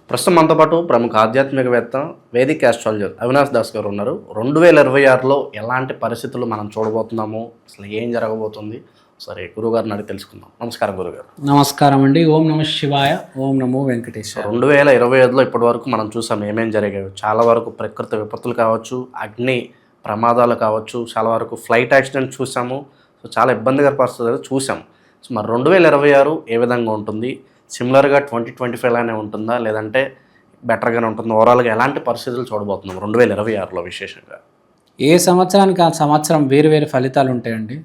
ప్రస్తుతం మనతో పాటు ప్రముఖ ఆధ్యాత్మికవేత్త వేదిక్ ఆస్ట్రాలజర్ అవినాష్ దాస్ గారు ఉన్నారు. 2026లో ఎలాంటి పరిస్థితులు మనం చూడబోతున్నాము, అసలు ఏం జరగబోతుంది, సరే గురుగారిని అడిగి తెలుసుకుందాం. నమస్కారం గురుగారు. నమస్కారం అండి. ఓం నమ శివాయ, ఓం నమో వెంకటేశ్వర. 2025లో ఇప్పటి వరకు మనం చూసాం ఏమేం జరిగాయి. చాలా వరకు ప్రకృతి విపత్తులు కావచ్చు, అగ్ని ప్రమాదాలు కావచ్చు, చాలా వరకు ఫ్లైట్ యాక్సిడెంట్ చూసాము. సో చాలా ఇబ్బందికర పరిస్థితులు చూసాం. సో మరి 2026 ఏ విధంగా ఉంటుంది? సిమిలర్గా 2025 లానే ఉంటుందా, లేదంటే బెటర్గానే ఉంటుందా? ఓవరాల్గా ఎలాంటి పరిస్థితులు చూడబోతున్నాం 2026లో విశేషంగా? ఏ సంవత్సరానికి ఆ సంవత్సరం వేరు వేరు ఫలితాలు ఉంటాయండి.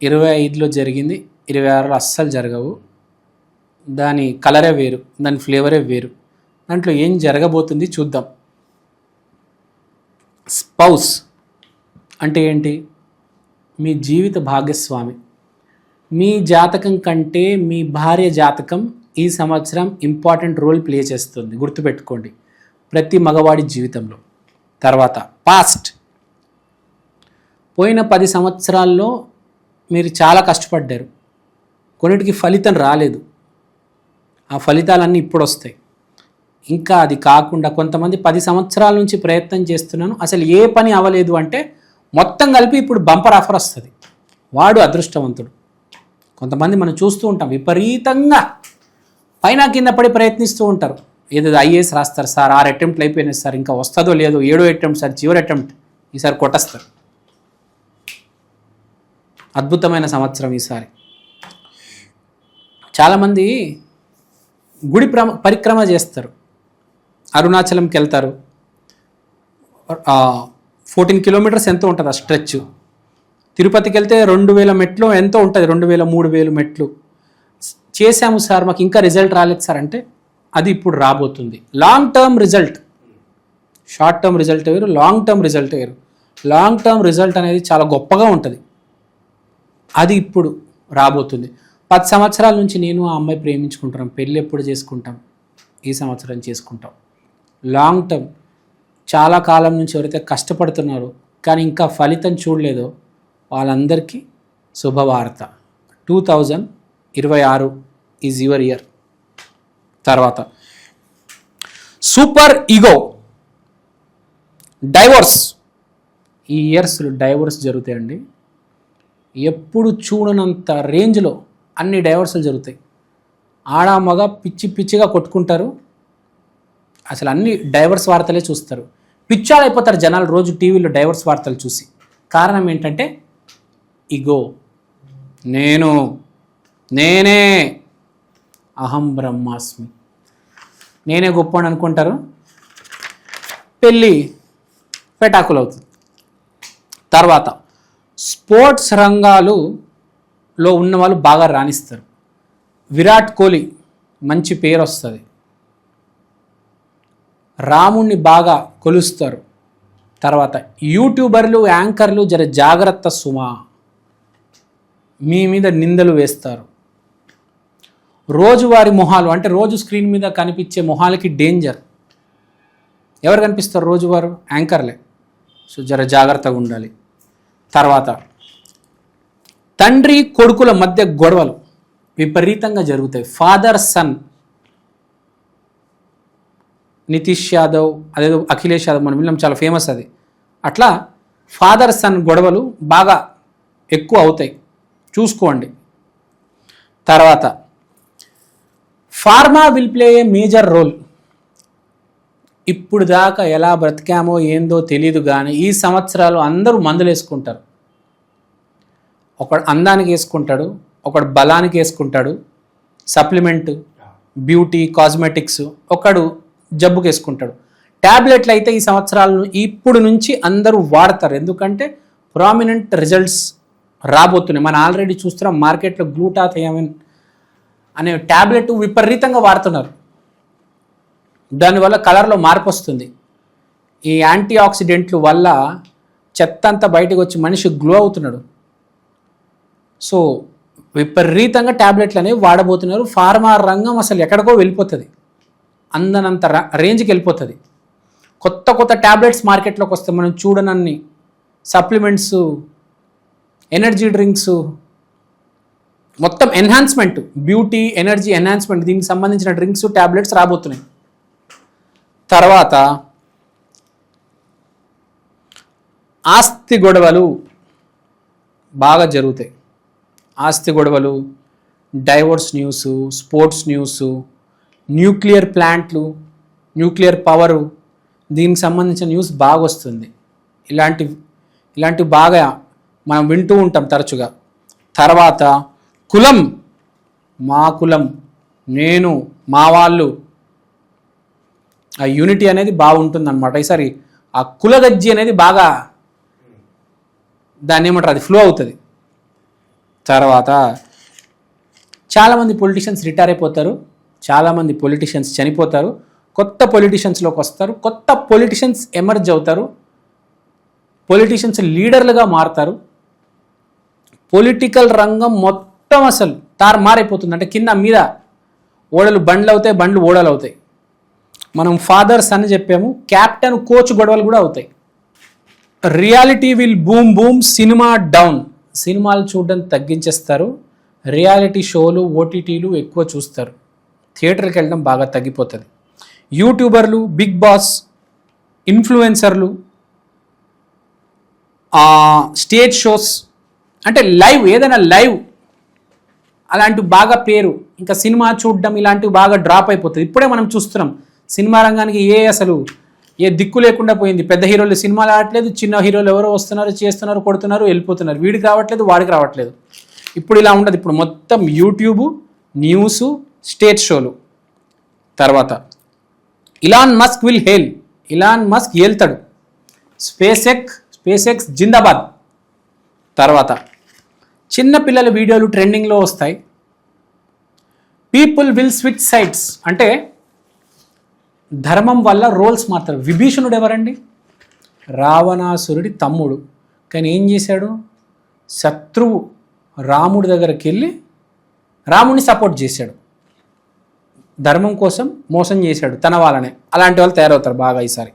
25లో జరిగింది 26లో అస్సలు జరగవు. దాని కలరే వేరు, దాని ఫ్లేవరే వేరు. దాంట్లో ఏం జరగబోతుంది చూద్దాం. స్పౌస్ అంటే ఏంటి? మీ జీవిత భాగస్వామి. మీ జాతకం కంటే మీ భార్య జాతకం ఈ సంవత్సరం ఇంపార్టెంట్ రోల్ ప్లే చేస్తుంది, గుర్తుపెట్టుకోండి, ప్రతి మగవాడి జీవితంలో. తర్వాత పాస్ట్, పోయిన 10 సంవత్సరాల్లో మీరు చాలా కష్టపడ్డారు, కొన్నిటికి ఫలితం రాలేదు. ఆ ఫలితాలన్నీ ఇప్పుడు వస్తాయి. ఇంకా అది కాకుండా కొంతమంది 10 సంవత్సరాల నుంచి ప్రయత్నం చేస్తున్నాను, అసలు ఏ పని అవ్వలేదు అంటే మొత్తం కలిపి ఇప్పుడు బంపర్ ఆఫర్ వస్తుంది. వాడు అదృష్టవంతుడు. కొంతమంది మనం చూస్తూ ఉంటాం, విపరీతంగా పైన కింద పడి ప్రయత్నిస్తూ ఉంటారు. ఏదో ఐఏఎస్ రాస్తారు, సార్ 6 అటెంప్ట్లు అయిపోయినాయి సార్, ఇంకా వస్తుందో లేదో, 7వ అటెంప్ట్ సార్, చివరి అటెంప్ట్, ఈసారి కొట్టేస్తారు. అద్భుతమైన సంవత్సరం ఈసారి. చాలామంది గుడి పరిక్రమ చేస్తారు, అరుణాచలంకి వెళ్తారు. 14 కిలోమీటర్స్ ఎంతో ఉంటుంది ఆ స్ట్రెచ్. తిరుపతికి వెళ్తే 2000 మెట్లు ఎంతో ఉంటుంది, 2000 3000 మెట్లు చేశాము సార్, మాకు ఇంకా రిజల్ట్ రాలేదు సార్ అంటే అది ఇప్పుడు రాబోతుంది. Long term result, short term result వేరు, లాంగ్ టర్మ్ రిజల్ట్ వేరు. లాంగ్ టర్మ్ రిజల్ట్ అనేది చాలా గొప్పగా ఉంటుంది, అది ఇప్పుడు రాబోతుంది. 10 సంవత్సరాల నుంచి నేను ఆ అమ్మాయి ప్రేమించుకుంటున్నాం, పెళ్ళి ఎప్పుడు చేసుకుంటాం, ఈ సంవత్సరం చేసుకుంటాం. లాంగ్ టర్మ్, చాలా కాలం నుంచి ఎవరైతే కష్టపడుతున్నారో కానీ ఇంకా ఫలితం చూడలేదో వాళ్ళందరికీ శుభవార్త. 2026 ఈజ్ యువర్ ఇయర్. తర్వాత సూపర్ ఈగో, డైవోర్స్. ఈ ఇయర్స్లో డైవోర్స్ జరుగుతాయండి. ఎప్పుడు చూడనంత రేంజ్లో అన్ని డైవోర్సులు జరుగుతాయి. ఆడ మగ పిచ్చి పిచ్చిగా కొట్టుకుంటారు, అసలు అన్ని డైవర్స్ వార్తలే చూస్తారు. పిచ్చాడైపోతారు జనాలు రోజు టీవీలో డైవర్స్ వార్తలు చూసి. కారణం ఏంటంటే ఇగో, నేనే అహం బ్రహ్మాస్మి, నేనే గొప్ప అని అనుకుంటారు. పెళ్ళి పెటాకులు అవుతుంది. తర్వాత స్పోర్ట్స్ రంగాలలో ఉన్న వాళ్ళు బాగా రాణిస్తారు. విరాట్ కోహ్లీ మంచి పేరు వస్తుంది. రాముణ్ణి బాగా కొలుస్తారు. తర్వాత యూట్యూబర్లు, యాంకర్లు జర జాగ్రత్త సుమా, మీ మీద నిందలు వేస్తారు. రోజువారి మొహాలు అంటే రోజు స్క్రీన్ మీద కనిపించే మొహాలకి డేంజర్. ఎవరు కనిపిస్తారు రోజువారు? యాంకర్లే. సో జర జాగ్రత్తగా ఉండాలి. తర్వాత తండ్రి కొడుకుల మధ్య గొడవలు విపరీతంగా జరుగుతాయి. ఫాదర్ సన్, నితీష్ యాదవ్, అదేదో అఖిలేష్ యాదవ్, మనం విన్నాం, చాలా ఫేమస్ అది. అట్లా ఫాదర్ సన్ గొడవలు బాగా ఎక్కువ అవుతాయి, చూసుకోండి. తర్వాత pharma will play a major role. ఇప్పుడు దాకా ఎలా బ్రతికామో ఏందో తెలియదు కానీ ఈ సంవత్సరాలు అందరూ మందులు వేసుకుంటారు. ఒకడు అందానికి వేసుకుంటాడు, ఒకడు బలానికి వేసుకుంటాడు, సప్లిమెంట్, బ్యూటీ, కాస్మెటిక్స్, ఒకడు జబ్బుకి వేసుకుంటాడు. ట్యాబ్లెట్లు అయితే ఈ సంవత్సరాలను ఇప్పుడు నుంచి అందరూ వాడతారు, ఎందుకంటే ప్రామినెంట్ రిజల్ట్స్ రాబోతున్నాయి. మనం ఆల్రెడీ చూస్తున్నాం మార్కెట్లో గ్లూటాథియోనిన్ అనే ట్యాబ్లెట్ విపరీతంగా వాడుతున్నారు. దానివల్ల కలర్లో మార్పు వస్తుంది. ఈ యాంటీ ఆక్సిడెంట్లు వల్ల చెత్త అంతా బయటకు వచ్చి మనిషి గ్లో అవుతున్నాడు. సో విపరీతంగా ట్యాబ్లెట్లు అనేవి వాడబోతున్నారు. ఫార్మా రంగం అసలు ఎక్కడికో వెళ్ళిపోతుంది, అందనంత రేంజ్కి వెళ్ళిపోతుంది. కొత్త కొత్త ట్యాబ్లెట్స్ మార్కెట్లోకి వస్తే మనం చూడనన్ని సప్లిమెంట్స్, ఎనర్జీ డ్రింక్స్, మొత్తం ఎన్హాన్స్మెంట్, బ్యూటీ, ఎనర్జీ ఎన్హాన్స్మెంట్, దీనికి సంబంధించిన డ్రింక్స్, ట్యాబ్లెట్స్ రాబోతున్నాయి. తర్వాత ఆస్తి గొడవలు బాగా జరుగుతాయి. ఆస్తి గొడవలు, divorce news, sports news, nuclear ప్లాంట్లు, న్యూక్లియర్ పవరు, దీనికి సంబంధించిన న్యూస్ బాగా వస్తుంది. ఇలాంటివి బాగా మనం వింటూ ఉంటాం తరచుగా. తర్వాత కులం, మా కులం, నేను, మా వాళ్ళు, ఆ యూనిటీ అనేది బాగుంటుందన్నమాట. ఈసారి ఆ కులగజ్జి అనేది బాగా దాన్ని ఏమంటారు, అది ఫ్లో అవుతుంది. తర్వాత చాలామంది పొలిటీషియన్స్ రిటైర్ అయిపోతారు, చాలామంది పొలిటీషియన్స్ చనిపోతారు, కొత్త పొలిటీషియన్స్లోకి వస్తారు, కొత్త పొలిటీషియన్స్ ఎమర్జ్ అవుతారు, పొలిటీషియన్స్ లీడర్లుగా మారుతారు. పొలిటికల్ రంగం మొత్తం అసలు తారుమారైపోతుంది. అంటే కింద మీద ఓడలు బండ్లు అవుతాయి, బండ్లు ఓడలు అవుతాయి. మనం ఫాదర్స్ అని చెప్పాము, క్యాప్టెన్ కోచ్ గొడవలు కూడా అవుతాయి. Reality will boom boom, cinema down. సినిమాలు చూడడం తగ్గించేస్తారు, రియాలిటీ షోలు, ఓటీటీలు ఎక్కువ చూస్తారు, థియేటర్కి వెళ్ళడం బాగా తగ్గిపోతుంది. యూట్యూబర్లు, బిగ్ బాస్, ఇన్ఫ్లుయెన్సర్లు, స్టేజ్ షోస్, అంటే లైవ్, ఏదైనా లైవ్ అలాంటివి బాగా పేరు. ఇంకా సినిమా చూడడం ఇలాంటివి బాగా డ్రాప్ అయిపోతుంది. ఇప్పుడే మనం చూస్తున్నాం సినిమా రంగానికి అసలు ఏ దిక్కు లేకుండా పోయింది. పెద్ద హీరోలు సినిమాలు ఆడట్లేదు, చిన్న హీరోలు ఎవరో వస్తున్నారు, చేస్తున్నారు, కొడుతున్నారు, వెళ్ళిపోతున్నారు. వీడికి రావట్లేదు, వాడికి రావట్లేదు. ఇప్పుడు ఇలా ఉండదు. ఇప్పుడు మొత్తం యూట్యూబ్, న్యూస్, స్టేజ్ షోలు. తర్వాత Elon Musk will hail. Elon Musk ఏల్తాడు. స్పేస్ ఎక్స్ జిందాబాద్. తర్వాత చిన్న పిల్లల వీడియోలు ట్రెండింగ్లో వస్తాయి. People will switch sides. అంటే ధర్మం వల్ల రోల్స్ మారుతారు. విభీషణుడు ఎవరండి? రావణాసురుడి తమ్ముడు. కానీ ఏం చేశాడు? శత్రువు రాముడి దగ్గరికి వెళ్ళి రాముడిని సపోర్ట్ చేశాడు, ధర్మం కోసం మోసం చేశాడు తన వాళ్ళనే. అలాంటి వాళ్ళు తయారవుతారు బాగా ఈసారి.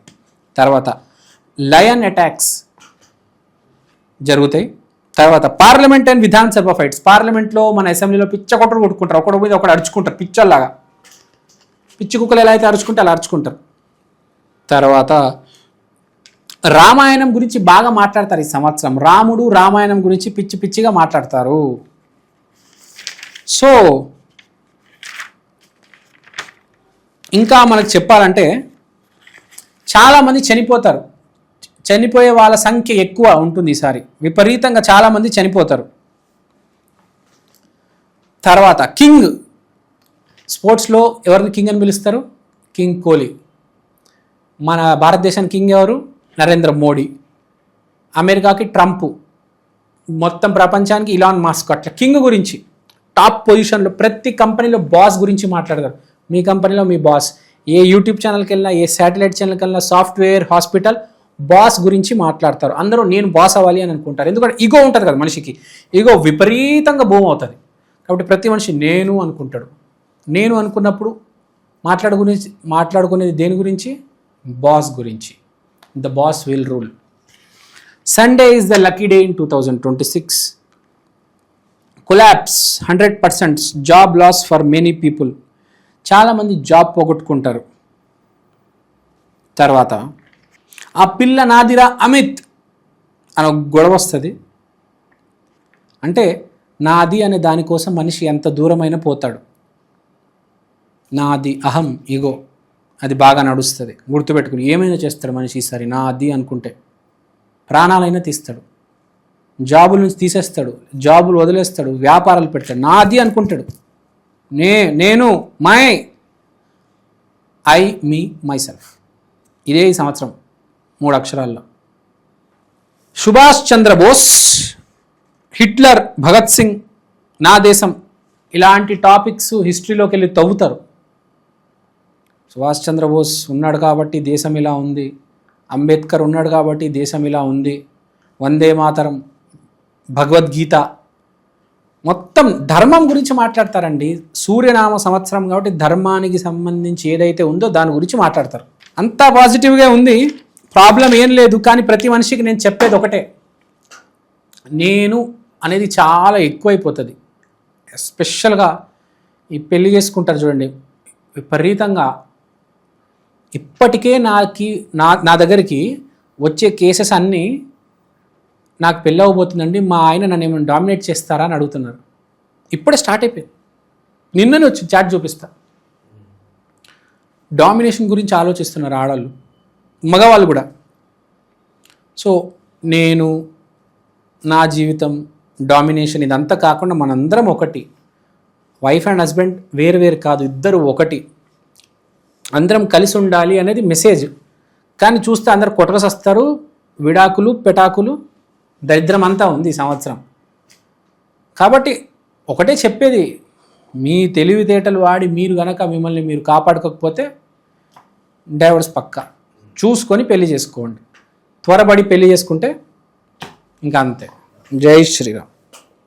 తర్వాత లయన్ అటాక్స్ జరుగుతాయి. తర్వాత పార్లమెంట్ అండ్ విధానసభ ఫైట్స్. పార్లమెంట్లో మన అసెంబ్లీలో పిచ్చ కొట్టరు కొట్టుకుంటారు, ఒకటి మీద ఒకటి అరుచుకుంటారు, పిచ్చల్లాగా. పిచ్చి కుక్కలు ఎలా అయితే అరుచుకుంటే అలా అరుచుకుంటారు. తర్వాత రామాయణం గురించి బాగా మాట్లాడతారు ఈ సంవత్సరం. రాముడు రామాయణం గురించి పిచ్చి పిచ్చిగా మాట్లాడతారు. సో ఇంకా మనకు చెప్పాలంటే చాలామంది చనిపోతారు. చనిపోయే వాళ్ళ సంఖ్య ఎక్కువ ఉంటుంది ఈసారి, విపరీతంగా చాలామంది చనిపోతారు. తర్వాత కింగ్. స్పోర్ట్స్లో ఎవరిని కింగ్ అని పిలుస్తారు? కింగ్ కోహ్లీ. మన భారతదేశానికి కింగ్ ఎవరు? నరేంద్ర మోడీ. అమెరికాకి ట్రంప్. మొత్తం ప్రపంచానికి ఇలాన్ మస్క్. అట్లా కింగ్ గురించి టాప్ పొజిషన్లో ప్రతి కంపెనీలో బాస్ గురించి మాట్లాడతారు. మీ కంపెనీలో మీ బాస్. ఏ యూట్యూబ్ ఛానల్కి వెళ్ళినా, ఏ శాటిలైట్ ఛానల్కి వెళ్ళినా, సాఫ్ట్వేర్, హాస్పిటల్, బాస్ గురించి మాట్లాడతారు. అందరూ నేను బాస్ అవ్వాలి అని అనుకుంటారు. ఎందుకంటే ఈగో ఉంటుంది కదా మనిషికి. ఈగో విపరీతంగా భూమి అవుతుంది. కాబట్టి ప్రతి మనిషి నేను అనుకుంటాడు. నేను అనుకున్నప్పుడు మాట్లాడుకునేది దేని గురించి? బాస్ గురించి. The boss will rule. Sunday is the lucky day in 2026. Collapse 100%. Job loss for many people. చాలామంది జాబ్ పోగొట్టుకుంటారు. తర్వాత ఆ పిల్ల నాదిరా అమిత్ అని ఒక గొడవ వస్తుంది. అంటే నాది అనే దానికోసం మనిషి ఎంత దూరమైనా పోతాడు. నాది, అహం, ఈగో, అది బాగా నడుస్తుంది. గుర్తుపెట్టుకుని ఏమైనా చేస్తాడు మనిషి ఈసారి నాది అనుకుంటే. ప్రాణాలైనా తీస్తాడు, జాబుల నుంచి తీసేస్తాడు, జాబులు వదిలేస్తాడు, వ్యాపారాలు పెడతాడు. నాది అనుకుంటాడు. నేను, ఐ, మీ, మై సెల్ఫ్. ఇదే ఈ సంవత్సరం 3 అక్షరాల్లో. సుభాష్ చంద్రబోస్, హిట్లర్, భగత్ సింగ్, నా దేశం, ఇలాంటి టాపిక్స్ హిస్టరీలోకి వెళ్ళి తవ్వుతారు. సుభాష్ చంద్రబోస్ ఉన్నాడు కాబట్టి దేశం ఇలా ఉంది, అంబేద్కర్ ఉన్నాడు కాబట్టి దేశం ఇలా ఉంది, వందే మాతరం, భగవద్గీత, మొత్తం ధర్మం గురించి మాట్లాడతారండి. సూర్యనామ సంవత్సరం కాబట్టి ధర్మానికి సంబంధించి ఏదైతే ఉందో దాని గురించి మాట్లాడతారు. అంతా పాజిటివ్గా ఉంది, ప్రాబ్లం ఏం లేదు. కానీ ప్రతి మనిషికి నేను చెప్పేది ఒకటే, నేను అనేది చాలా ఎక్కువైపోతుంది. ఎస్పెషల్గా ఈ పెళ్లి చేసుకుంటారు చూడండి, విపరీతంగా ఇప్పటికే నా దగ్గరికి వచ్చే కేసెస్ అన్నీ నాకు పెళ్ళి అవ్వబోతుందండి, మా ఆయన నన్ను ఏమైనా డామినేట్ చేస్తారా అని అడుగుతున్నారు. ఇప్పుడే స్టార్ట్ అయిపోయింది. నిన్ననే వచ్చి చాట్ చూపిస్తా. డామినేషన్ గురించి ఆలోచిస్తున్నారు ఆడవాళ్ళు, మగవాళ్ళు కూడా. సో నేను నా జీవితం డామినేషన్ ఇదంతా కాకుండా మనందరం ఒకటి. వైఫ్ అండ్ హస్బెండ్ వేరు వేరు కాదు, ఇద్దరు ఒకటి. అందరం కలిసి ఉండాలి అనేది మెసేజ్. కానీ చూస్తే అందరు కొట్టరసస్తారు, విడాకులు పెటాకులు దరిద్రం అంతా ఉంది ఈ సంవత్సరం. కాబట్టి ఒకటే చెప్పేది, మీ తెలివితేటలు వాడి మీరు గనక మిమ్మల్ని మీరు కాపాడుకోకపోతే డైవర్స్ పక్కా. చూసుకొని పెళ్లి చేసుకోండి. త్వరపడి పెళ్లి చేసుకుంటే ఇంకా అంతే. జై శ్రీరామ్.